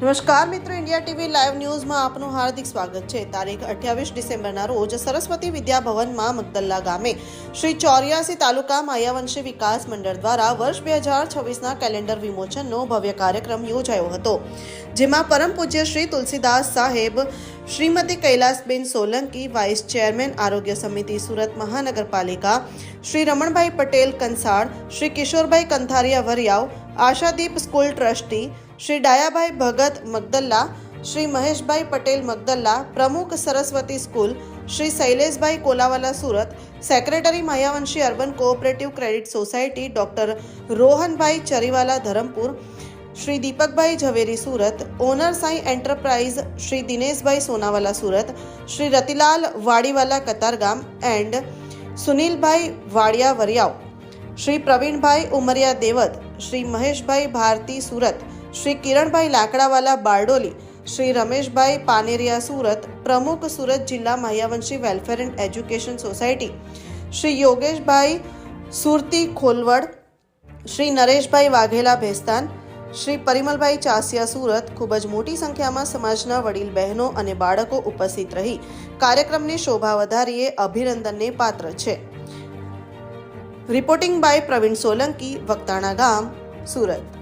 નમસ્કાર મિત્રો, India TV live ન્યૂઝમાં આપનું હાર્દિક સ્વાગત છે। તારીખ 28 ડિસેમ્બરના રોજ સરસ્વતી વિદ્યા ભવનમાં મગદલ્લા ગામે શ્રી 84 તાલુકા માયાવંશી વિકાસ મંડળ દ્વારા વર્ષ 2026ના કેલેન્ડર વિમોચનનો ભવ્ય કાર્યક્રમ યોજાયો હતો, જેમાં પરમ પૂજ્ય શ્રી તુલસીદાસ સાહેબ, શ્રીમતી કૈલાસબેન સોલંકી, વાઇસ ચેરમેન આરોગ્ય સમિતિ સુરત મહાનગરપાલિકા, શ્રી રમણભાઈ પટેલ કંસાળ, શ્રી કિશોરભાઈ કંથારિયા વરિયાવ, આશાદીપ સ્કૂલ ટ્રસ્ટી શ્રી ડાયાભાઈ ભગત મગદલ્લા, શ્રી મહેશભાઈ પટેલ મગદલ્લા, પ્રમુખ Saraswati school Shri Shaileshbhai Kolawala Surat, secretary Mayavanshi urban cooperative credit society doctor Rohanbhai Chariwala Dharampur, Shri Deepakbhai Zaveri Surat, owner Sai enterprise Shri Dineshbhai Sonawala Surat, Shri Ratilal Wadiwala Katargam and Sunilbhai Wadia Variyav, Shri Pravinbhai Umaria દેવત, Shri મહેશભાઈ ભારતી સુરત, શ્રી કિરણભાઈ લાકડાવાલા બારડોલી, શ્રી રમેશભાઈ પાનેરિયા સુરત, પ્રમુખ સુરત જિલ્લા Mayavanshi welfare and education society, Shri Yogeshbhai Surti Kholvad, Shri Nareshbhai Vaghela Bhestan, Shri Parimalbhai Chasiya Surat. ખૂબ જ મોટી સંખ્યામાં સમાજના વડીલ બહેનો અને બાળકો ઉપસ્થિત રહી કાર્યક્રમની શોભા વધારીએ અભિનંદનને પાત્ર છે। રિપોર્ટિંગ બાય પ્રવીણ સોલંકી, વક્તાણા ગામ, સુરત।